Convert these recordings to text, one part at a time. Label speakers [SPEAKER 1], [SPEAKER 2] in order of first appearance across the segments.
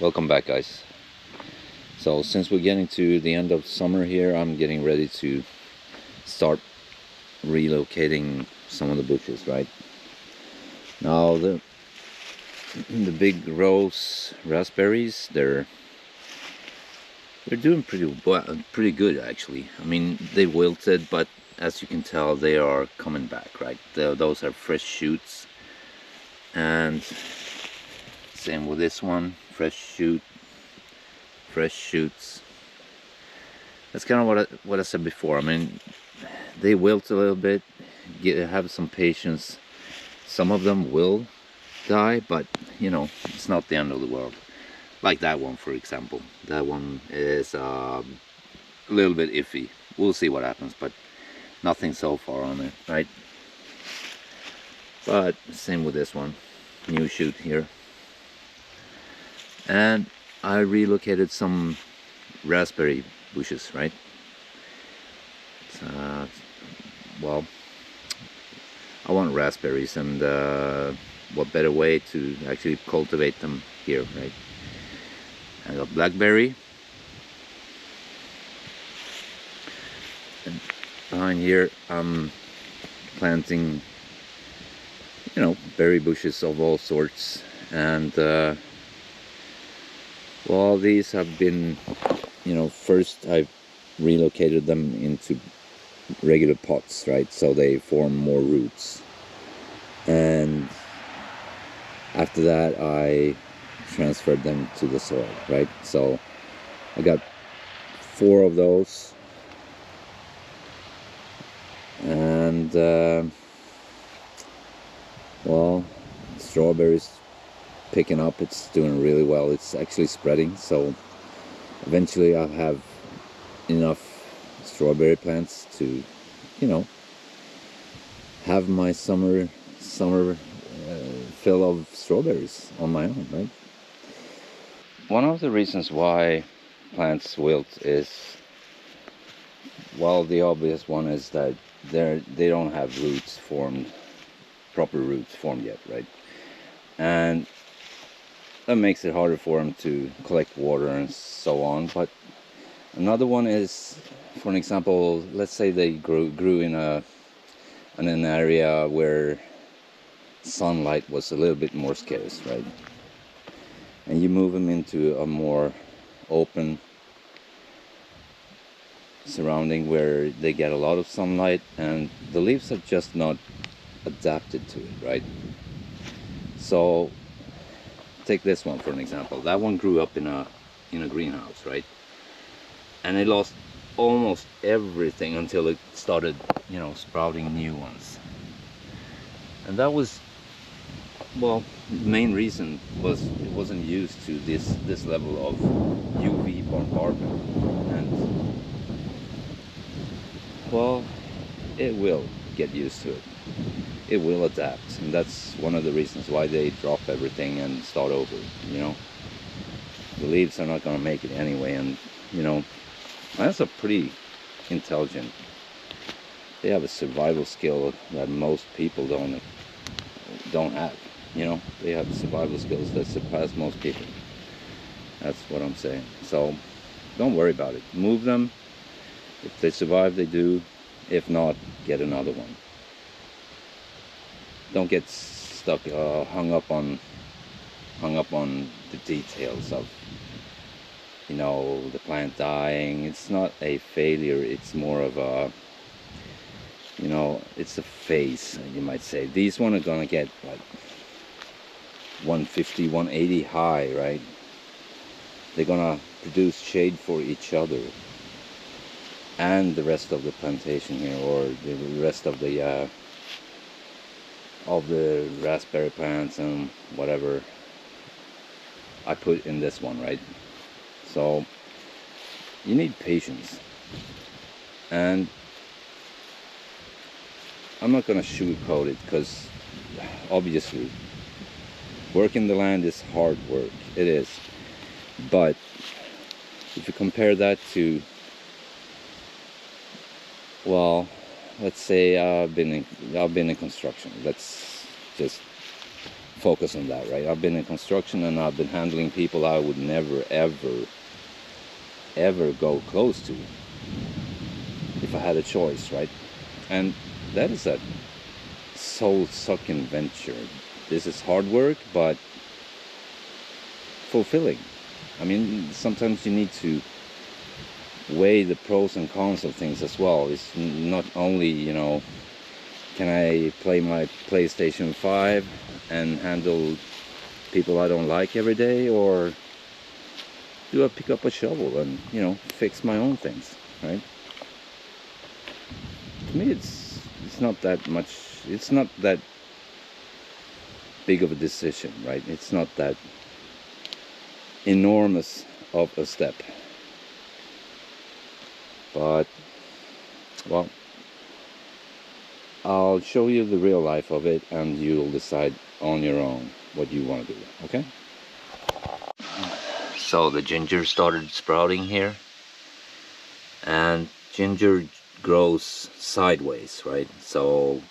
[SPEAKER 1] Welcome back, guys. So since we're getting to the end of summer here, I'm getting ready to start relocating some of the bushes, right? Now the big rose raspberries, they're doing pretty good actually. I mean, they wilted, but as you can tell, they are coming back, right? Those are fresh shoots, and same with this one, fresh shoots. That's kind of what I said before. I mean, they wilt a little bit. Have some patience. Some of them will die, but you know, it's not the end of the world. Like that one, for example. That one is a little bit iffy. We'll see what happens, but nothing so far on it, right? But same with this one, new shoot here. And I relocated some raspberry bushes, right? Well, I want raspberries, and what better way to actually cultivate them here, right? I got blackberry, and behind here I'm planting, you know, berry bushes of all sorts. And well, these have been, you know, first I've relocated them into regular pots, right? So they form more roots. And after that, I transferred them to the soil, right? So I got 4 of those. And well, strawberries picking up. It's doing really well. It's actually spreading, so eventually I'll have enough strawberry plants to, you know, have my summer fill of strawberries on my own, right? One of the reasons why plants wilt is, well, the obvious one is that they don't have proper roots formed yet, right? And that makes it harder for them to collect water and so on. But another one is, for an example, let's say they grew in an area where sunlight was a little bit more scarce, right? And you move them into a more open surrounding where they get a lot of sunlight, and the leaves are just not adapted to it, right? So take this one for an example. That one grew up in a greenhouse, right? And it lost almost everything until it started, you know, sprouting new ones. And that was, well, the main reason was it wasn't used to this level of UV bombardment. And well, it will get used to it. It will adapt, and that's one of the reasons why they drop everything and start over, you know. The leaves are not going to make it anyway, and you know, plants are pretty intelligent. They have a survival skill that most people don't have, you know. They have survival skills that surpass most people. That's what I'm saying. So don't worry about it. Move them. If they survive, they do. If not, get another one. Don't get stuck, hung up on the details of, you know, the plant dying. It's not a failure. It's more of a, you know, it's a phase, you might say. These one are gonna get like 150, 180 high, right? They're gonna produce shade for each other and the rest of the plantation here, or the rest of the raspberry plants and whatever I put in this one, right? So you need patience, and I'm not gonna sugarcoat it, because obviously working the land is hard work. It is. But if you compare that to, well, let's say I've been in construction. Let's just focus on that, right? I've been in construction and I've been handling people I would never, ever go close to if I had a choice, right? And that is a soul-sucking venture. This is hard work, but fulfilling. I mean, sometimes you need to weigh the pros and cons of things as well. It's not only, you know, can I play my PlayStation 5 and handle people I don't like every day, or do I pick up a shovel and, you know, fix my own things, right? To me, it's not that much, it's not that big of a decision, right? It's not that enormous of a step. But, well, I'll show you the real life of it and you'll decide on your own what you want to do, okay? So the ginger started sprouting here, and ginger grows sideways, right? So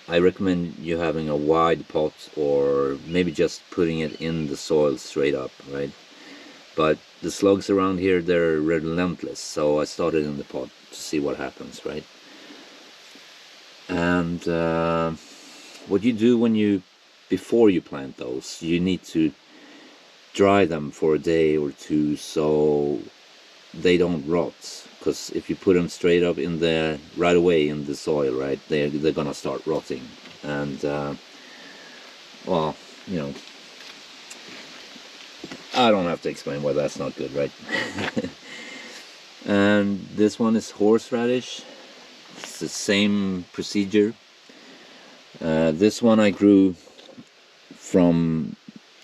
[SPEAKER 1] I recommend you having a wide pot, or maybe just putting it in the soil straight up, right? But the slugs around here, they're relentless, so I started in the pot to see what happens, right? And what you do before you plant those, you need to dry them for a day or two so they don't rot. Because if you put them straight up in the right away in the soil, right, they're gonna start rotting. And well, you know, I don't have to explain why that's not good, right? And this one is horseradish. It's the same procedure. This one I grew from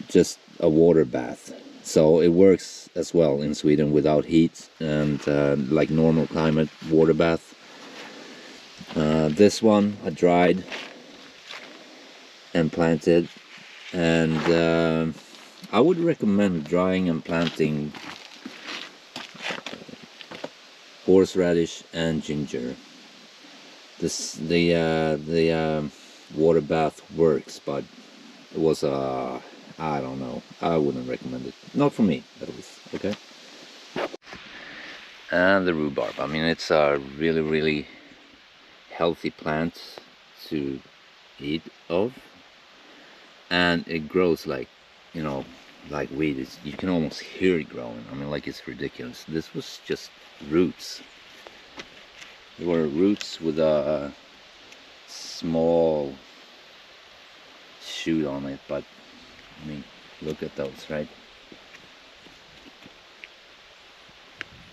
[SPEAKER 1] just a water bath, so it works as well in Sweden without heat and like normal climate water bath. This one I dried and planted, and I would recommend drying and planting horseradish and ginger. The water bath works, but it was I don't know, I wouldn't recommend it, not for me at least, okay? And the rhubarb, I mean, it's a really healthy plant to eat of, and it grows like, you know, like weed. You can almost hear it growing. I mean, like, it's ridiculous. This was just roots. There were roots with a small shoot on it, but I mean, look at those, right?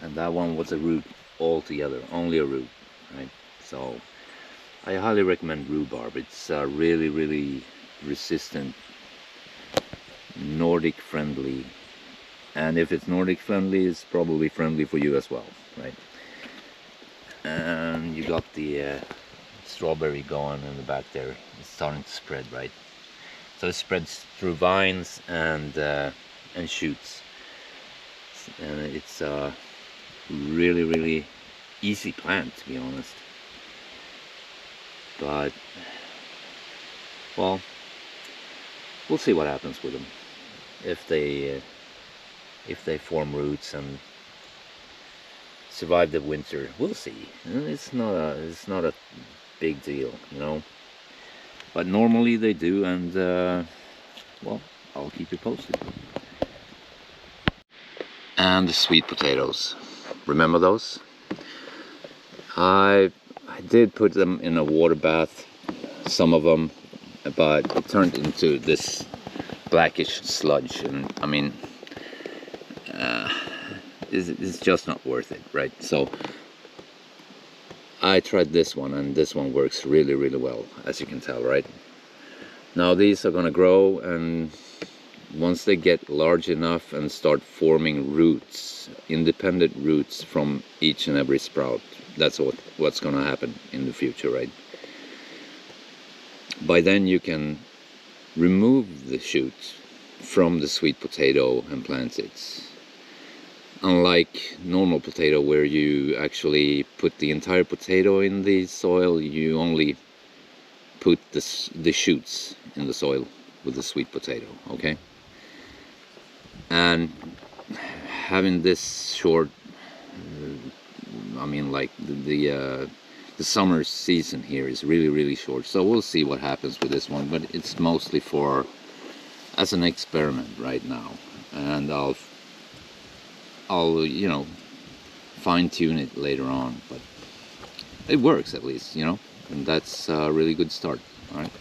[SPEAKER 1] And that one was a root altogether, only a root, right? So I highly recommend rhubarb. It's really resistant, Nordic friendly, and if it's Nordic friendly, it's probably friendly for you as well, right? And you got the strawberry going in the back there. It's starting to spread, right? So it spreads through vines and shoots, and it's a really easy plant, to be honest. But well, we'll see what happens with them if they form roots and survive the winter. We'll see. It's not a big deal, you know. But normally they do, and well, I'll keep you posted. And the sweet potatoes, remember those? I did put them in a water bath, some of them, but it turned into this blackish sludge, and I mean, it's just not worth it, right? So I tried this one, and this one works really well, as you can tell, right? Now these are gonna grow, and once they get large enough and start forming roots, independent roots from each and every sprout, that's what's gonna happen in the future, right? By then you can remove the shoots from the sweet potato and plant it. Unlike normal potato, where you actually put the entire potato in the soil, you only put the shoots in the soil. with the sweet potato, okay? And having this short, I mean, like the summer season here is really, really short. So we'll see what happens with this one, but it's mostly for as an experiment right now, and I'll you know, fine tune it later on, but it works at least, you know, and that's a really good start. All right.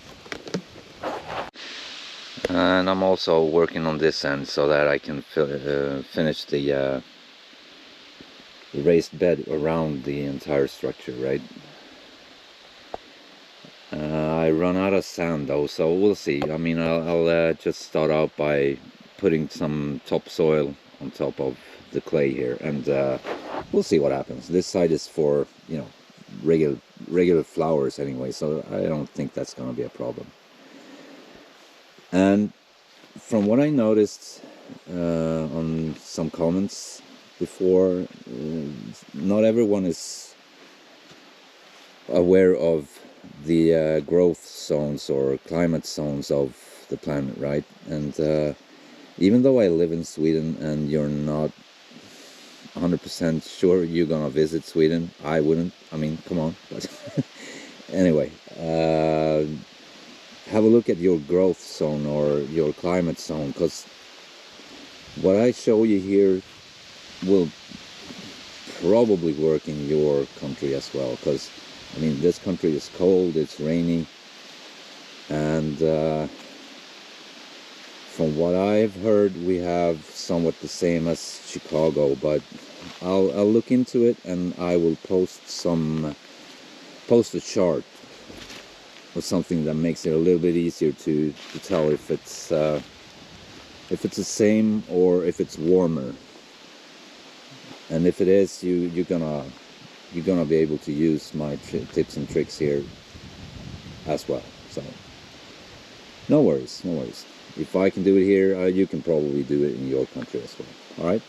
[SPEAKER 1] And I'm also working on this end so that I can finish the raised bed around the entire structure, right? I run out of sand though, so we'll see. I mean, I'll just start out by putting some topsoil on top of the clay here, and we'll see what happens. This side is for, you know, regular flowers anyway, so I don't think that's going to be a problem. And from what I noticed on some comments before, not everyone is aware of the growth zones or climate zones of the planet, right? And even though I live in Sweden and you're not 100% sure you're gonna visit Sweden, I wouldn't. I mean, come on. But anyway, have a look at your growth zone or your climate zone, because what I show you here will probably work in your country as well, because I mean, this country is cold, it's rainy, and from what I've heard, we have somewhat the same as Chicago, but I'll look into it, and I will post a chart or something that makes it a little bit easier to tell if it's the same or if it's warmer. And if it is, you're gonna be able to use my tips and tricks here as well. So no worries. If I can do it here, you can probably do it in your country as well. All right.